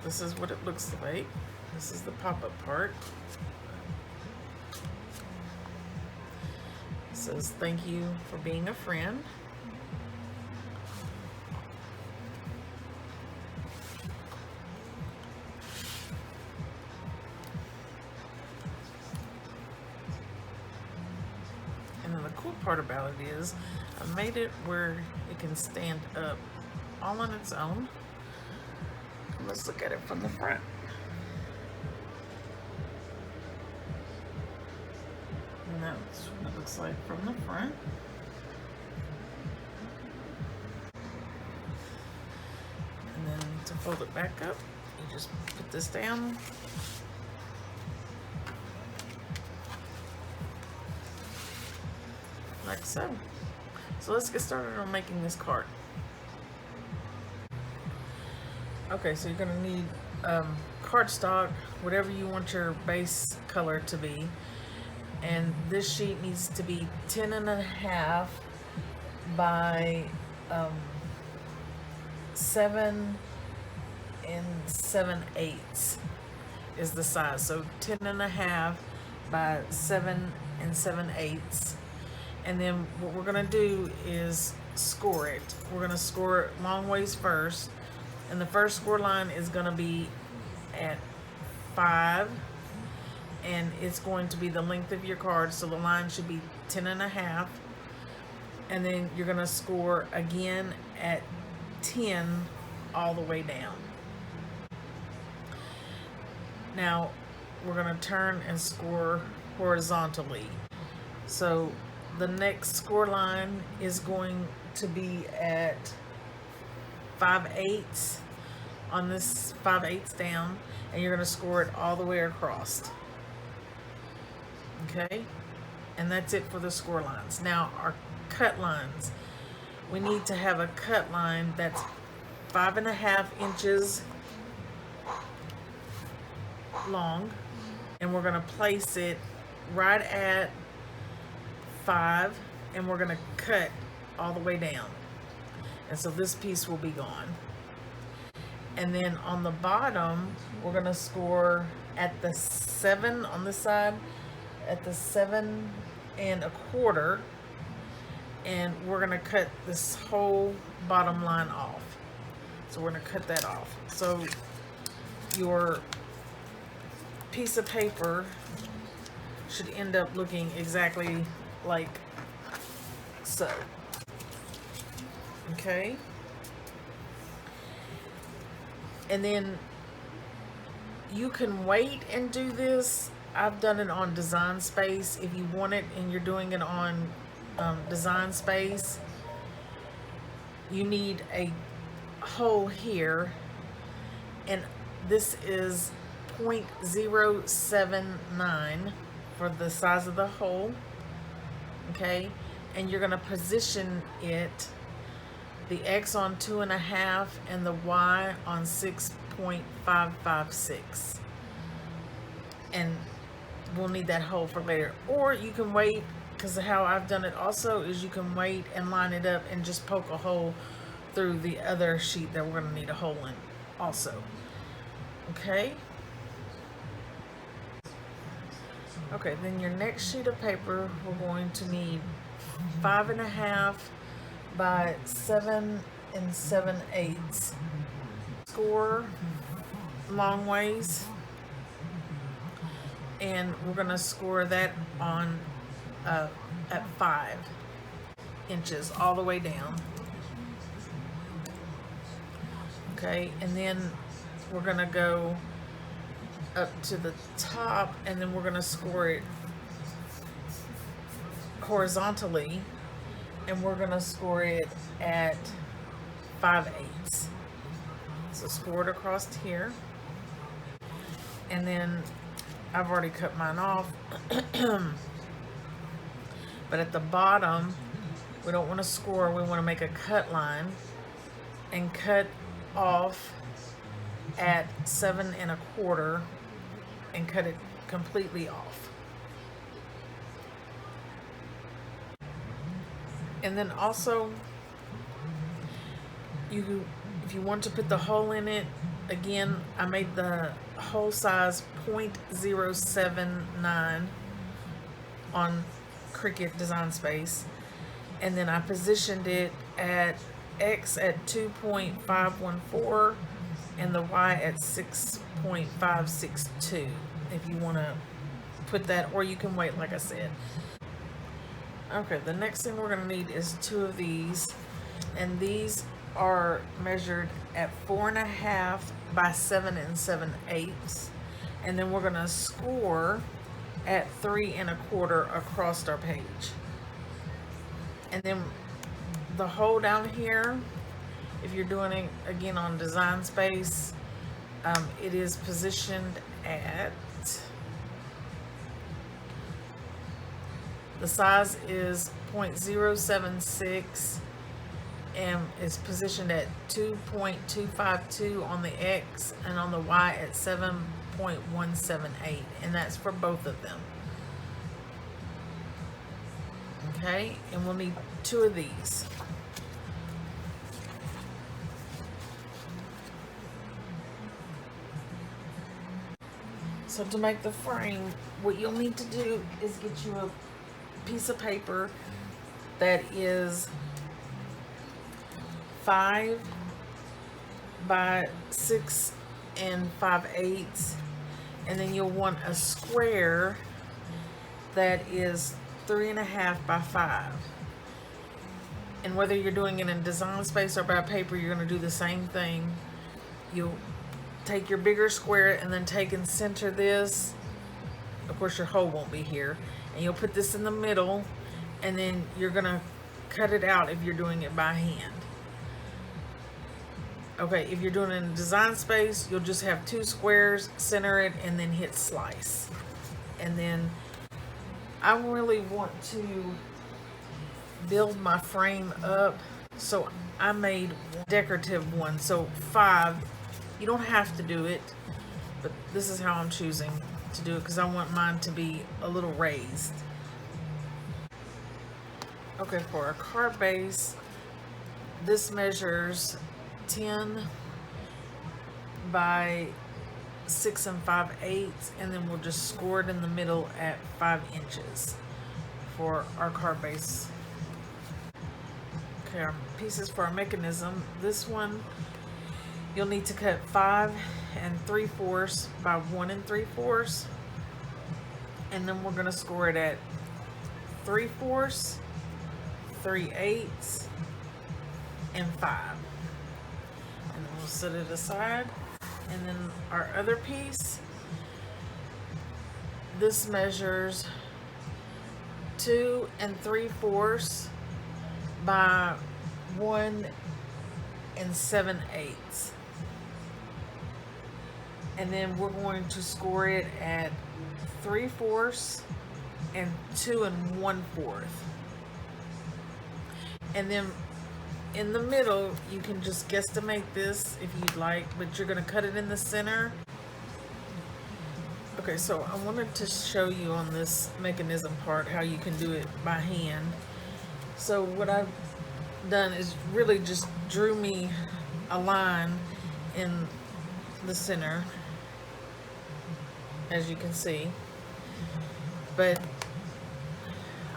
this is what it looks like. This is the pop-up part. It says, thank you for being a friend. And then the cool part about it is I made it where it can stand up all on its own. Let's look at it from the front. And that's what it looks like from the front. And then to fold it back up, you just put this down. Like so. So let's get started on making this card. Okay, so you're gonna need cardstock, whatever you want your base color to be. And this sheet needs to be 10.5 by 7 7/8 is the size. So 10.5 by 7 7/8. And then what we're gonna do is score it. We're gonna score it long ways first. And the first score line is gonna be at 5. And it's going to be the length of your card. So the line should be 10.5. And then you're gonna score again at 10 all the way down. Now we're gonna turn and score horizontally. So the next score line is going to be at 5/8 on this 5/8 down, and you're going to score it all the way across. Okay, and that's it for the score lines. Now our cut lines, we need to have a cut line that's 5.5 inches long, and we're going to place it right at 5, and we're going to cut all the way down, and so this piece will be gone. And then on the bottom we're going to score at the 7 on this side, at the 7 1/4, and we're going to cut this whole bottom line off. So we're going to cut that off. So your piece of paper should end up looking exactly like so. Okay, and then you can wait and do this. I've done it on Design Space. If you want it and you're doing it on Design Space, you need a hole here, and this is 0.079 for the size of the hole. Okay, and you're going to position it, the X on 2.5 and the Y on 6.556, and we'll need that hole for later. Or you can wait, because how I've done it also is you can wait and line it up and just poke a hole through the other sheet that we're going to need a hole in also. Okay. Okay, then your next sheet of paper, we're going to need 5.5 by 7 7/8. Score long ways, and we're going to score that on at 5 inches all the way down. Okay, and then we're going to go up to the top, and then we're going to score it horizontally, and we're going to score it at 5/8. So score it across here, and then I've already cut mine off. But at the bottom, we don't want to score, we want to make a cut line and cut off at 7 1/4 and cut it completely off. And then also, if you want to put the hole in it, again, I made the hole size 0.079 on Cricut Design Space, and then I positioned it at X at 2.514 and the Y at 6.562 if you want to put that, or you can wait like I said. Okay, the next thing we're going to need is 2 of these, and these are measured at 4.5 by 7 7/8, and then we're going to score at 3 1/4 across our page. And then the hole down here, if you're doing it again on Design Space, it is positioned at, the size is 0.076 and is positioned at 2.252 on the X and on the Y at 7.178, and that's for both of them. Okay, and we'll need 2 of these. So to make the frame, what you'll need to do is get you a piece of paper that is 5 by 6 5/8, and then you'll want a square that is 3.5 by 5. And whether you're doing it in Design Space or by paper, you're going to do the same thing. You'll take your bigger square and then take and center this. Of course, your hole won't be here. And you'll put this in the middle, and then you're going to cut it out if you're doing it by hand. Okay, if you're doing it in Design Space, you'll just have 2 squares, center it, and then hit slice. And then I really want to build my frame up, so I made decorative one. So 5, you don't have to do it, but this is how I'm choosing to do it because I want mine to be a little raised. Okay, for our card base, this measures 10 by 6 5/8, and then we'll just score it in the middle at 5 inches for our card base. Okay, our pieces for our mechanism. This one, you'll need to cut 5 3/4 by 1 3/4, and then we're going to score it at 3/4, 3/8, and 5. And then we'll set it aside. And then our other piece, this measures 2 3/4 by 1 7/8. And then we're going to score it at 3/4 and 2 1/4. And then in the middle, you can just guesstimate this if you'd like, but you're going to cut it in the center. Okay, so I wanted to show you on this mechanism part how you can do it by hand. So what I've done is really just drew me a line in the center, as you can see. But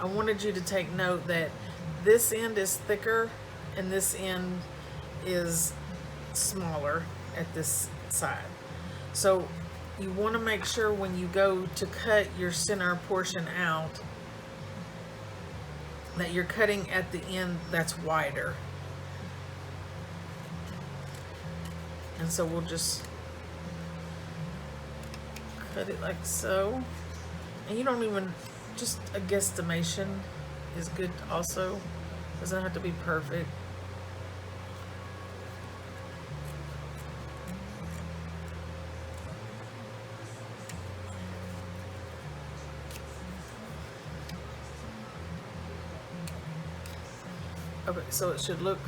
I wanted you to take note that this end is thicker and this end is smaller at this side. So you want to make sure when you go to cut your center portion out that you're cutting at the end that's wider. And so we'll just cut it like so. And you don't even, just a guesstimation is good also. Doesn't have to be perfect. Okay, so it should look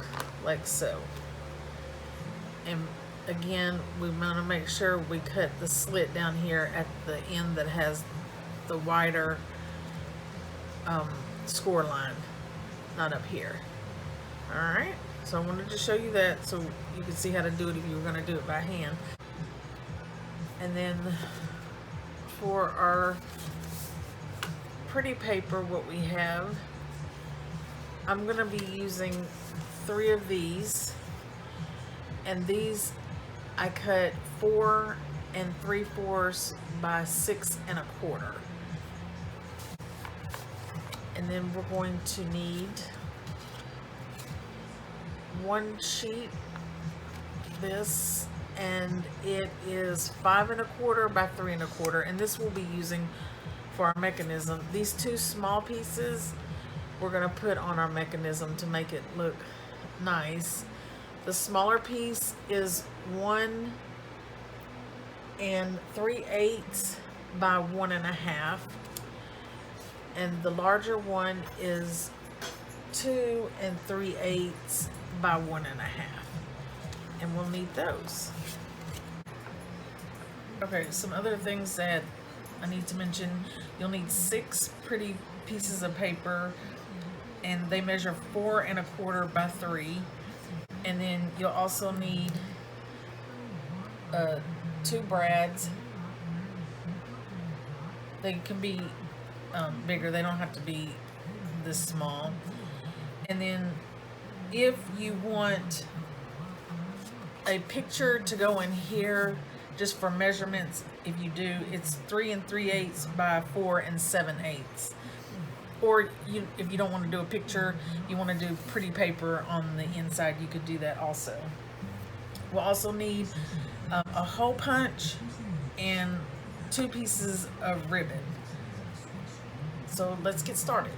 like so. And again, we want to make sure we cut the slit down here at the end that has the wider score line, not up here. Alright, so I wanted to show you that so you could see how to do it if you were going to do it by hand. And then for our pretty paper, what we have, I'm going to be using 3 of these, and these I cut 4 3/4 by 6 1/4. And then we're going to need 1 sheet, this, and it is 5 1/4 by 3 1/4, and this we'll be using for our mechanism. These 2 small pieces we're going to put on our mechanism to make it look nice. The smaller piece is 1 3/8 by 1 1/2, and the larger one is 2 3/8 by 1 1/2, and we'll need those. Okay, some other things that I need to mention: you'll need 6 pretty pieces of paper, and they measure 4 1/4 by 3. And then you'll also need 2 brads. They can be bigger, they don't have to be this small. And then if you want a picture to go in here just for measurements, if you do, it's 3 3/8 by 4 7/8. Or if you don't want to do a picture, you want to do pretty paper on the inside, you could do that also. We'll also need a hole punch and 2 pieces of ribbon. So let's get started.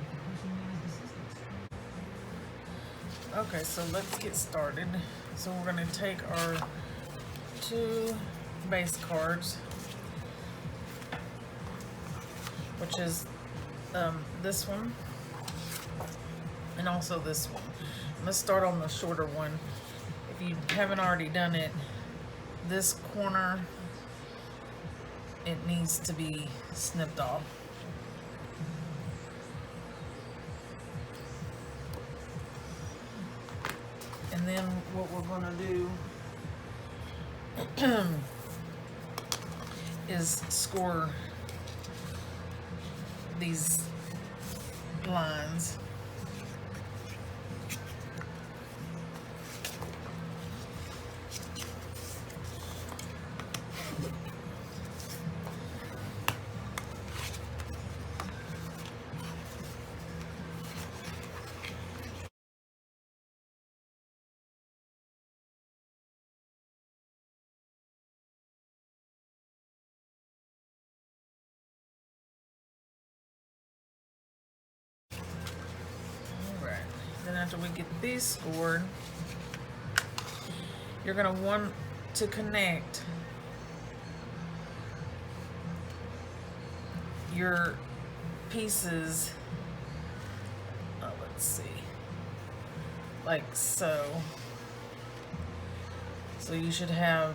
Okay, so let's get started. So we're going to take our 2 base cards, which is this one and also this one. Let's start on the shorter one. If you haven't already done it, this corner, it needs to be snipped off. And then what we're going to do is score these lines. Then after we get these scored, you're going to want to connect your pieces, let's see, like so. So you should have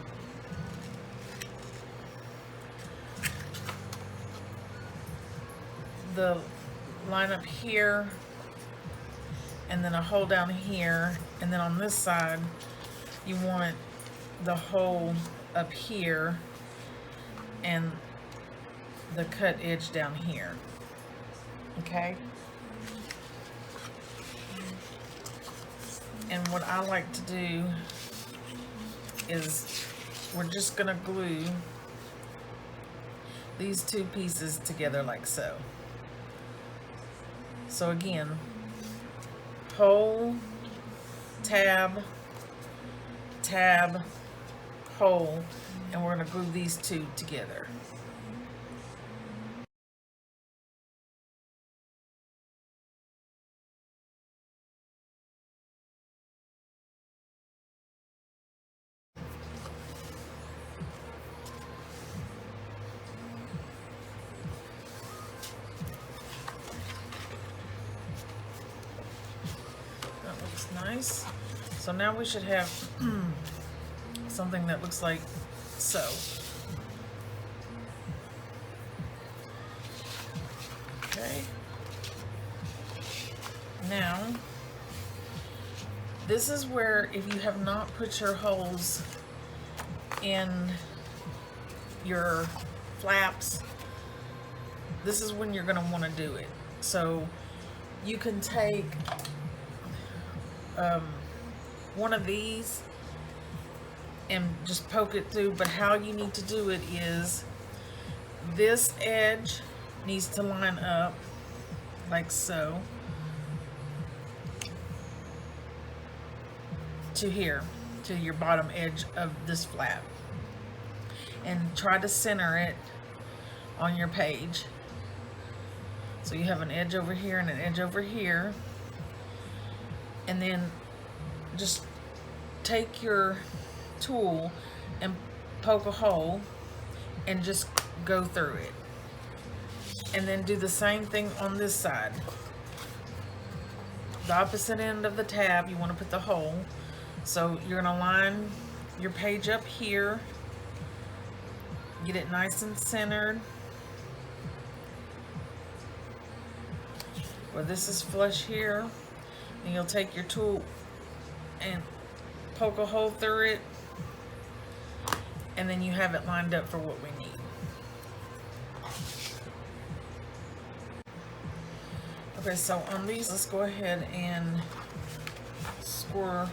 the line up here, and then a hole down here, and then on this side you want the hole up here and the cut edge down here. Okay, and what I like to do is we're just gonna glue these 2 pieces together like so. So again, hole, tab, tab, hole, and we're going to glue these 2 together. Nice. So now we should have something that looks like so. Okay. Now, this is where if you have not put your holes in your flaps, this is when you're going to want to do it. So you can take one of these and just poke it through, but how you need to do it is this edge needs to line up like so to here, to your bottom edge of this flap, and try to center it on your page. So you have an edge over here and an edge over here, and then just take your tool and poke a hole and just go through it, and then do the same thing on this side. The opposite end of the tab, you want to put the hole. So you're going to line your page up here, get it nice and centered where this is flush here, and you'll take your tool and poke a hole through it, and then you have it lined up for what we need. Okay, so on these, let's go ahead and score.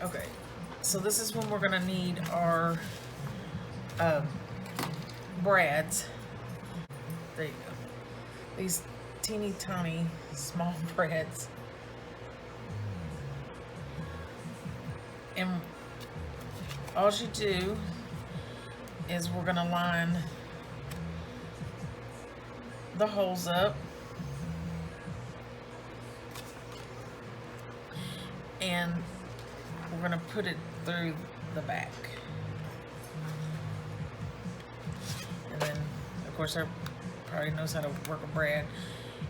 Okay, so this is when we're going to need our brads. There you go. These teeny tiny small brads. And all you do is we're going to line the holes up, and we're going to put it through the back. And then, of course, everybody probably knows how to work a brad.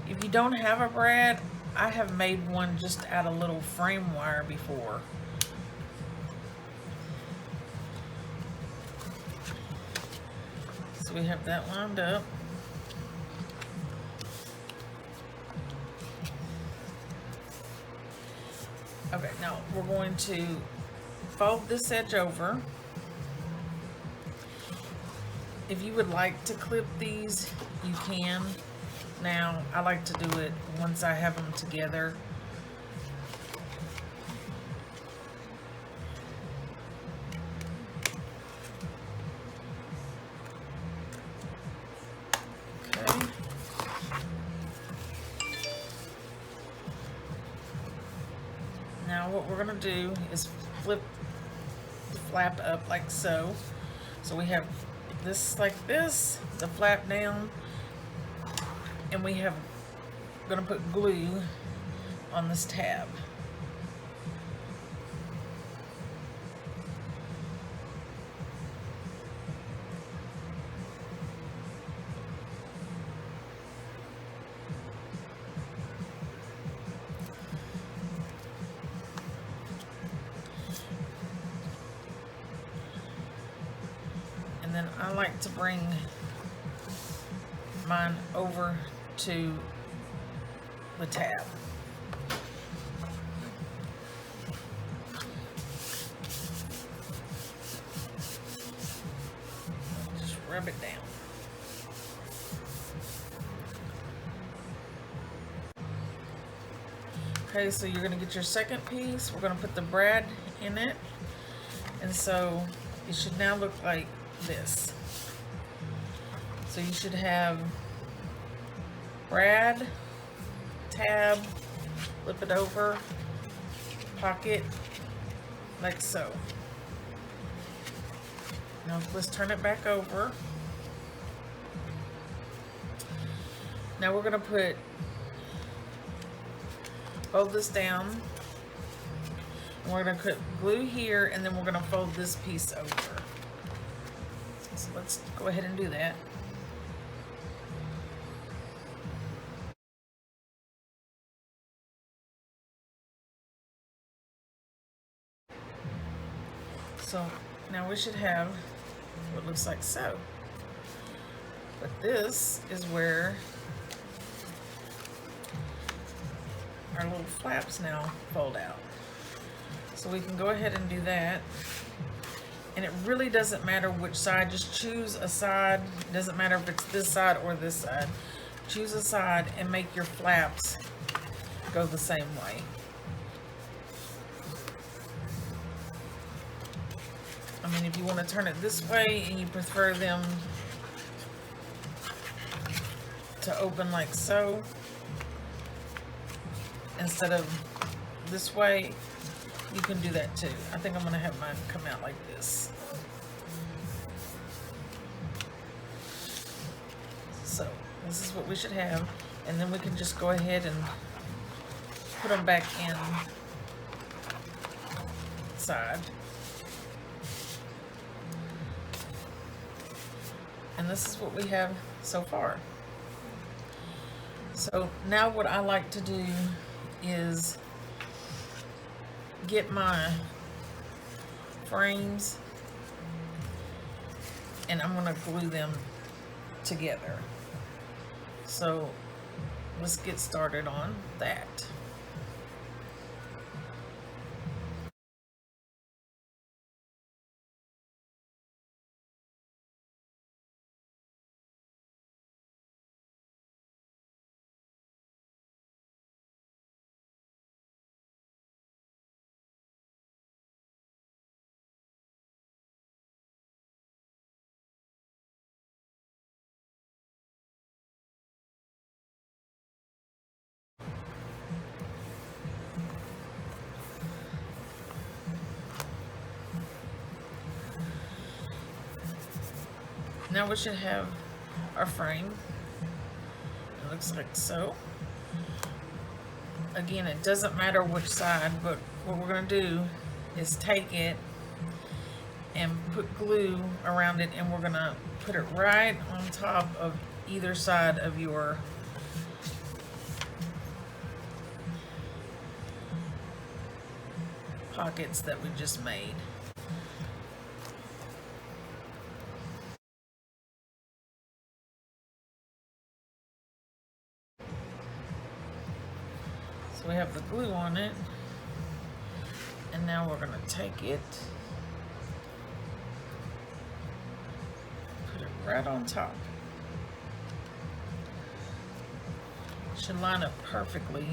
If you don't have a brad, I have made one just out of little frame wire before. So we have that lined up. Okay, now we're going to fold this edge over. If you would like to clip these, you can. Now, I like to do it once I have them together. Okay. Now what we're going to do is flip the flap up like so. So we have this like this, the flap down, and we have going to put glue on this tab. And then I like to bring mine over to the tab. Just rub it down. Okay, so you're going to get your second piece. We're going to put the brad in it. And so it should now look like this. So you should have brad, tab, flip it over, pocket, like so. Now let's turn it back over. Now we're going to fold this down. And we're going to put glue here, and then we're going to fold this piece over. So let's go ahead and do that. So now we should have what looks like so. But this is where our little flaps now fold out. So we can go ahead and do that. And it really doesn't matter which side, just choose a side. It doesn't matter if it's this side or this side. Choose a side and make your flaps go the same way. I mean, if you want to turn it this way and you prefer them to open like so, instead of this way, you can do that too. I think I'm going to have mine come out like this. So this is what we should have, and then we can just go ahead and put them back in side. And this is what we have so far. So now what I like to do is get my frames and I'm going to glue them together. So let's get started on that. Now we should have our frame. It looks like so. Again, it doesn't matter which side, but what we're going to do is take it and put glue around it, and we're going to put it right on top of either side of your pockets that we just made. So we have the glue on it, and now we're going to take it, put it right on top. It should line up perfectly.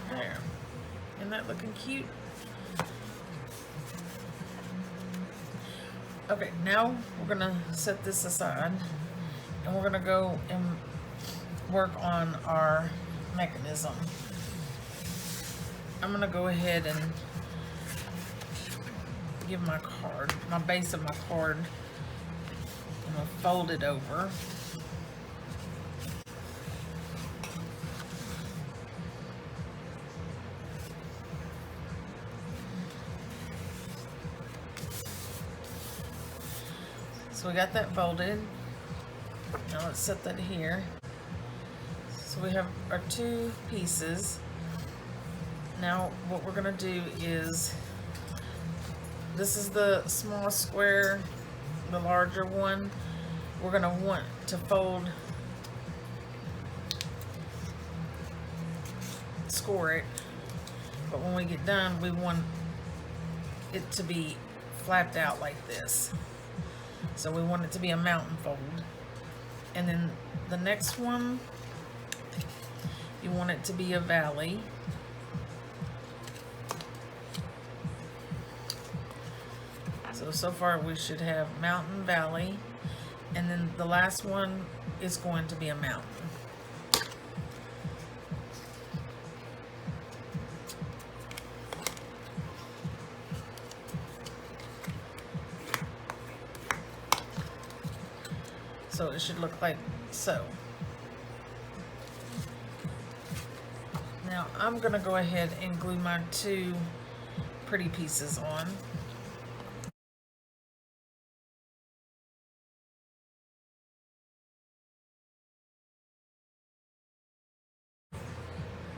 There. Isn't that looking cute? Okay, now we're gonna set this aside and we're gonna go and work on our mechanism. I'm gonna go ahead and give my card, my base of my card, I'm gonna fold it over. So we got that folded. Now let's set that here. So we have our two pieces. Now what we're gonna do is, this is the small square, the larger one. We're gonna want to score it, but when we get done, we want it to be flapped out like this. So we want it to be a mountain fold. And then the next one, you want it to be a valley. So far we should have mountain, valley, and then the last one is going to be a mountain. So it should look like so. Now I'm gonna go ahead and glue my two pretty pieces on.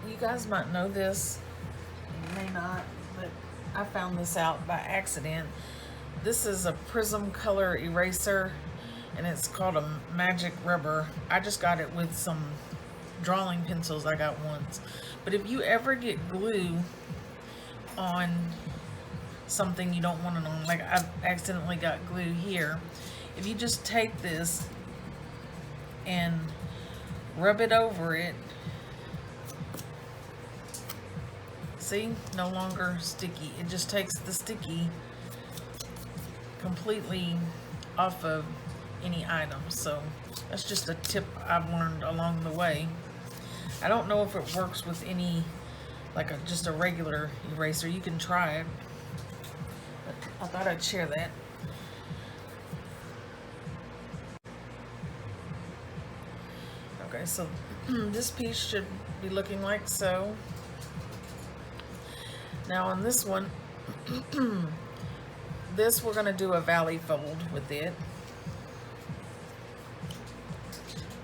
You guys might know this, may not, but I found this out by accident. This is a Prism Color eraser, and it's called a Magic Rubber. I just got it with some drawing pencils I got once. But if you ever get glue on something you don't want it on, like I've accidentally got glue here, if you just take this and rub it over it, see, no longer sticky. It just takes the sticky completely off of any item. So that's just a tip I've learned along the way. I don't know if it works with any, like just a regular eraser. You can try it, but I thought I'd share that. Okay, so this piece should be looking like so. Now on this one, this we're going to do a valley fold with it.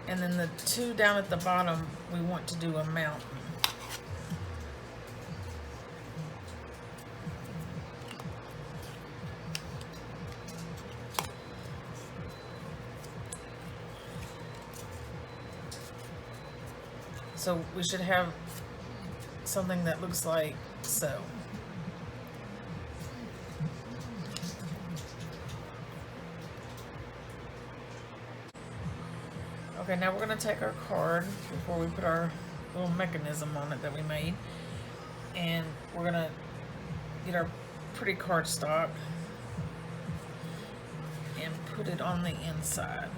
And then the two down at the bottom, we want to do a mountain. So we should have something that looks like so. Okay, now we're going to take our card before we put our little mechanism on it that we made, and we're going to get our pretty cardstock and put it on the inside.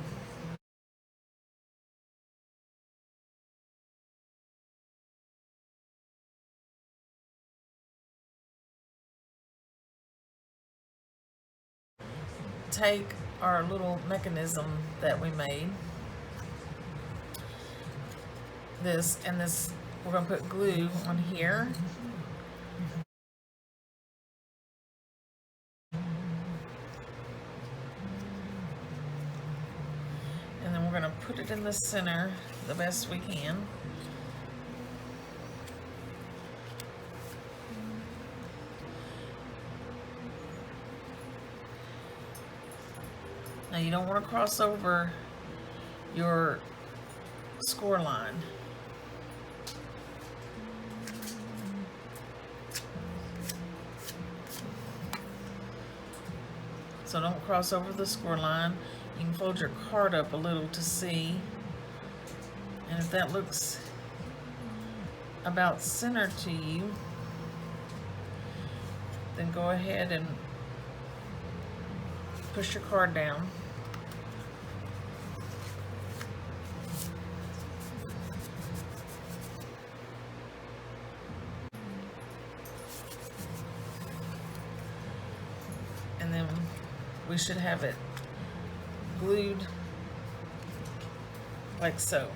Take our little mechanism that we made, this, and this, we're going to put glue on here. And then we're going to put it in the center the best we can. Now you don't want to cross over your score line. So don't cross over the score line. You can fold your card up a little to see. And if that looks about centered to you, then go ahead and push your card down. And then we should have it glued like so.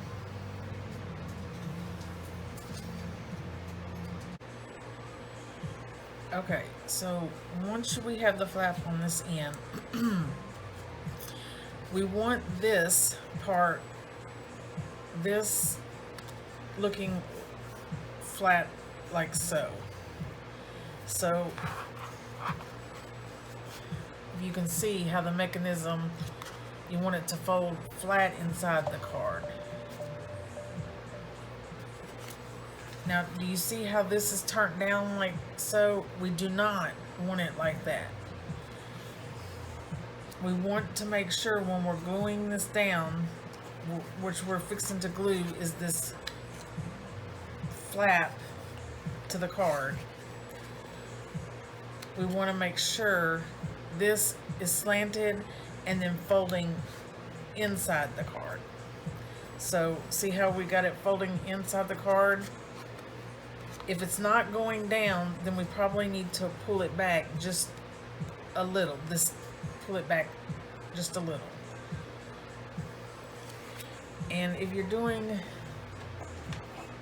Okay, so once we have the flap on this end, we want this part, this looking flat like so. So you can see how the mechanism, you want it to fold flat inside the card. Now, do you see how this is turned down like so? We do not want it like that. We want to make sure when we're gluing this down, which we're fixing to glue, is this flap to the card. We want to make sure this is slanted and then folding inside the card. So see how we got it folding inside the card? If it's not going down, then we probably need to pull it back just a little. Pull it back just a little. And if you're doing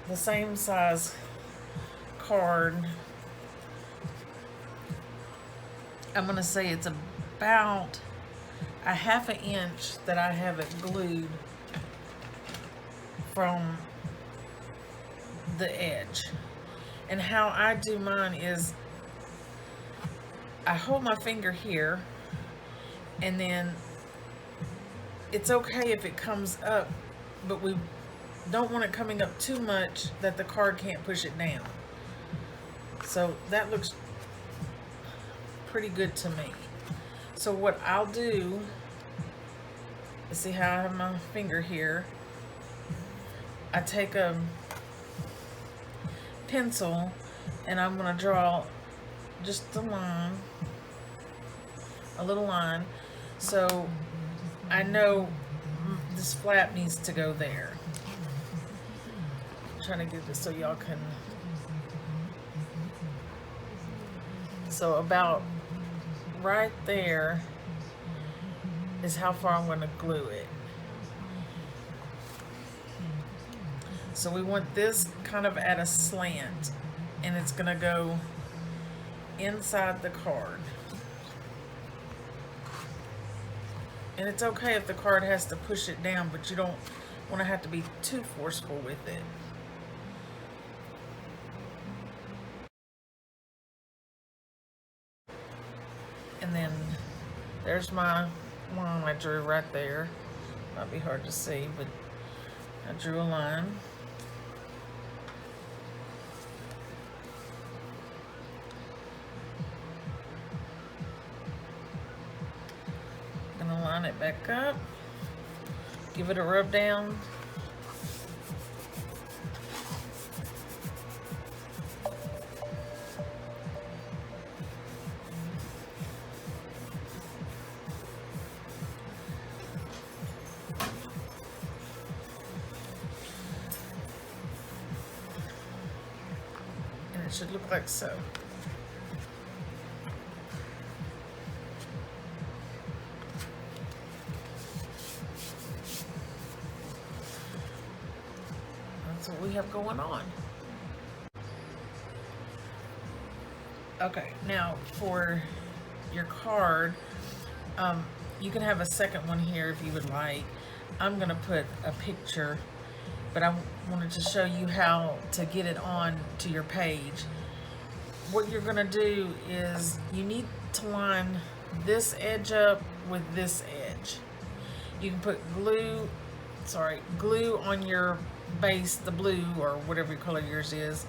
the same size card, I'm going to say it's about a ½ inch that I have it glued from the edge. And how I do mine is I hold my finger here, and then it's okay if it comes up, but we don't want it coming up too much that the card can't push it down. So that looks pretty good to me. So what I'll do is, see how I have my finger here? I take a pencil and I'm going to draw just a line, a little line, so I know this flap needs to go there. I'm trying to get this so y'all can. So about right there is how far I'm going to glue it. So we want this kind of at a slant, and it's going to go inside the card. And it's okay if the card has to push it down, but you don't want to have to be too forceful with it. And then there's my line I drew right there. Might be hard to see, but I drew a line. Gonna line it back up, give it a rub down. And it should look like so. That's what we have going on. Okay, now for your card, you can have a second one here if you would like. I'm gonna put a picture, but I wanted to show you how to get it on to your page. What you're gonna do is you need to line this edge up with this edge. You can put glue on your base, the blue or whatever color yours is,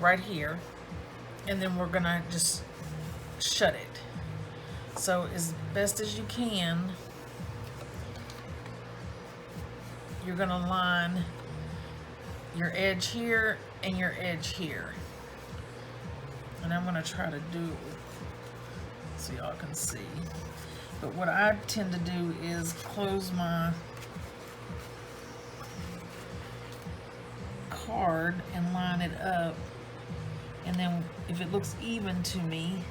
right here, and then we're gonna just shut it. So as best as you can, you're gonna line your edge here and your edge here. And I'm gonna try to do it so y'all can see. But what I tend to do is close my card and line it up, and then if it looks even to me,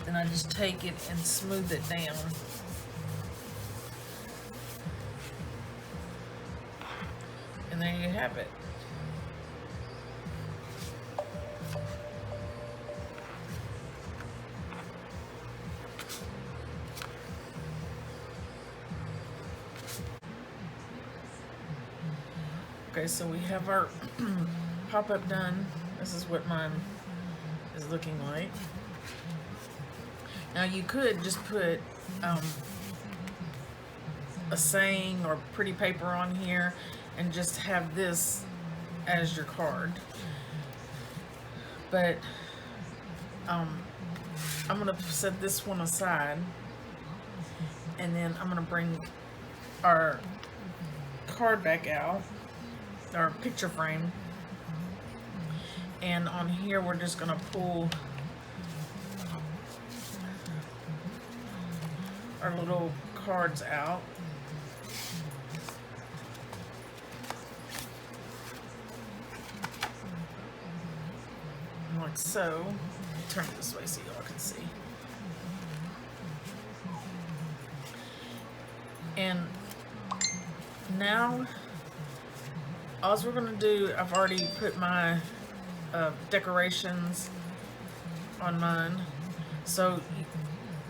then I just take it and smooth it down. And there you have it. Okay, so we have our pop-up done. This is what mine is looking like. Now you could just put a saying or pretty paper on here and just have this as your card. But I'm gonna set this one aside, and then I'm gonna bring our card back out, our picture frame, and on here we're just gonna pull our little cards out. Like so. Turn it this way so y'all can see. And now all we're gonna do, I've already put my decorations on mine. So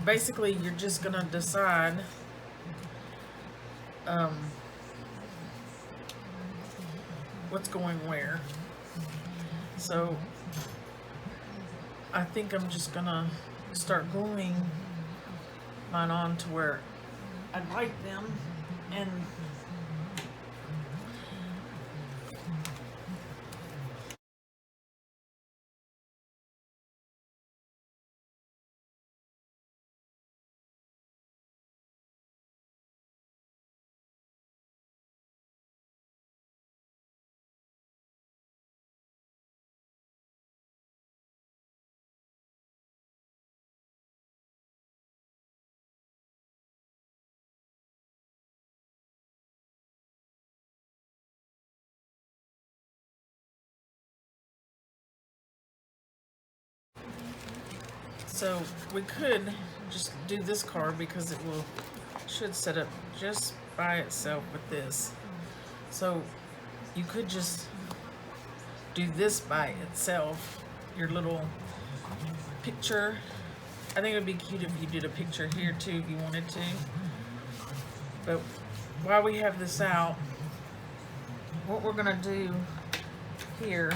basically you're just gonna decide what's going where. So I think I'm just gonna start gluing mine on to where I like them, and so we could just do this card because it should set up just by itself with this. So you could just do this by itself, your little picture. I think it would be cute if you did a picture here too if you wanted to. But while we have this out, what we're gonna do here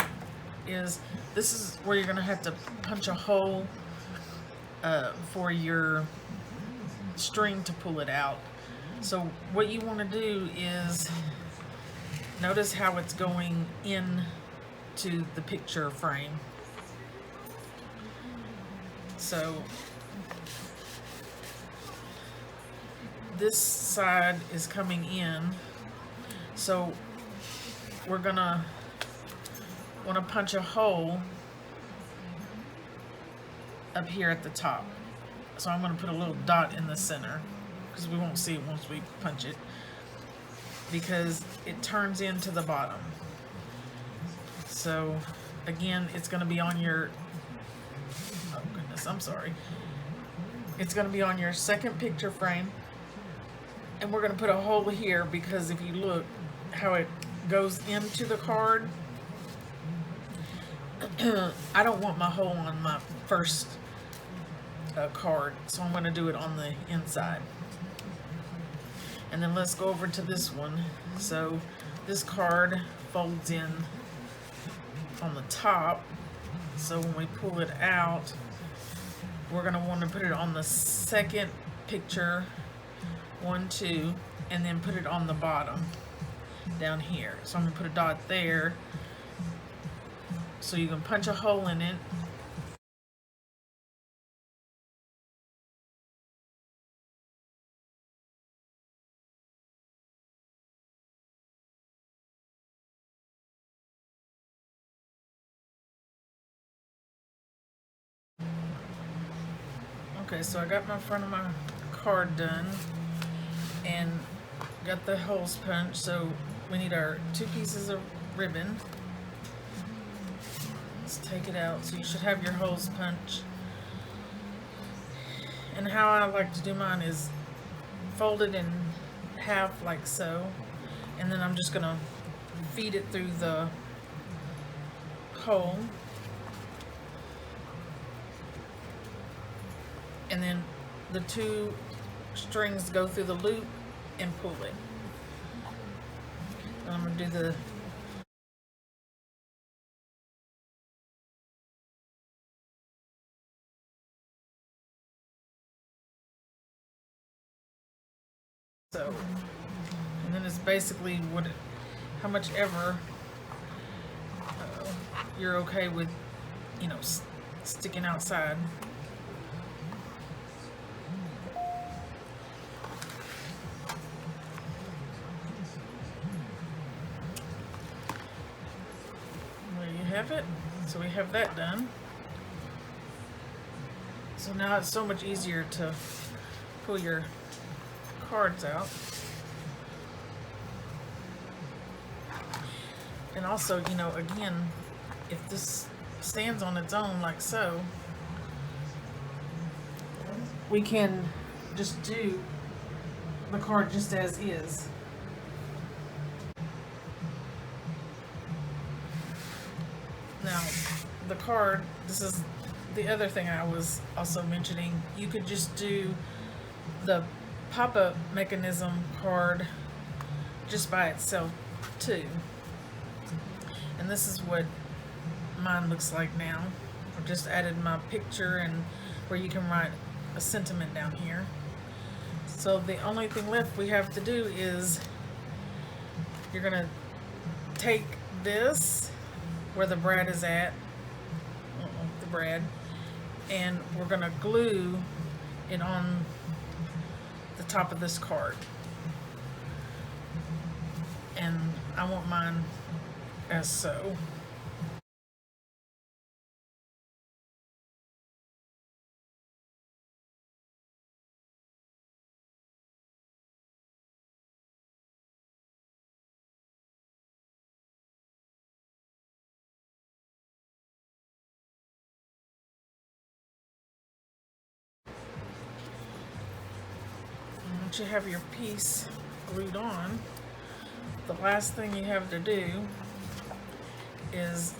is, this is where you're gonna have to punch a hole for your string to pull it out. So what you want to do is notice how it's going in to the picture frame. So this side is coming in, so we're gonna want to punch a hole up here at the top. So I'm going to put a little dot in the center because we won't see it once we punch it, because it turns into the bottom. So again, it's going to be on your, oh goodness, I'm sorry. It's going to be on your second picture frame, and we're going to put a hole here because if you look how it goes into the card, I don't want my hole on my first card, so I'm going to do it on the inside. And then let's go over to this one. So this card folds in on the top, so when we pull it out, we're going to want to put it on the second picture, 1, 2, and then put it on the bottom down here. So I'm going to put a dot there so you can punch a hole in it. Okay, so I got my front of my card done and got the holes punched. So we need our 2 pieces of ribbon. Let's take it out. So you should have your holes punched. And how I like to do mine is fold it in half like so, and then I'm just gonna feed it through the hole, and then the 2 strings go through the loop and pull it. And I'm gonna do the so, and then it's basically how much ever you're okay with, you know, sticking outside. There you have it. So we have that done. So now it's so much easier to pull your cards out. And also, you know, again, if this stands on its own like so, we can just do the card just as is. Now, the card, this is the other thing I was also mentioning, you could just do the pop-up mechanism card just by itself too. And this is what mine looks like now. I've just added my picture and where you can write a sentiment down here. So the only thing left we have to do is you're gonna take this where the brad is at, the brad, and we're gonna glue it on the top of this card. And I want mine as so. Once you have your piece glued on, the last thing you have to do is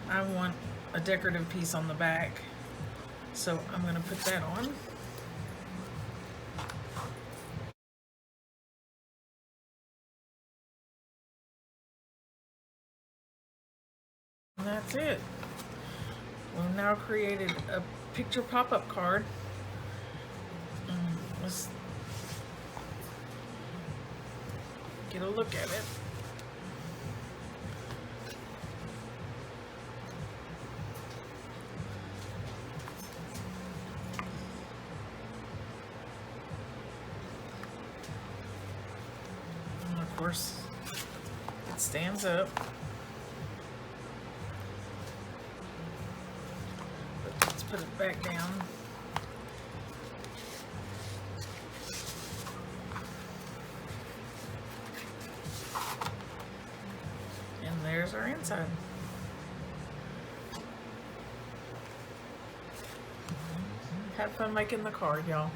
I want a decorative piece on the back. So I'm going to put that on. And that's it. We've now created a picture pop-up card. Let's get a look at it. And of course, it stands up. But let's put it back down. There's our inside. Have fun making the card, y'all.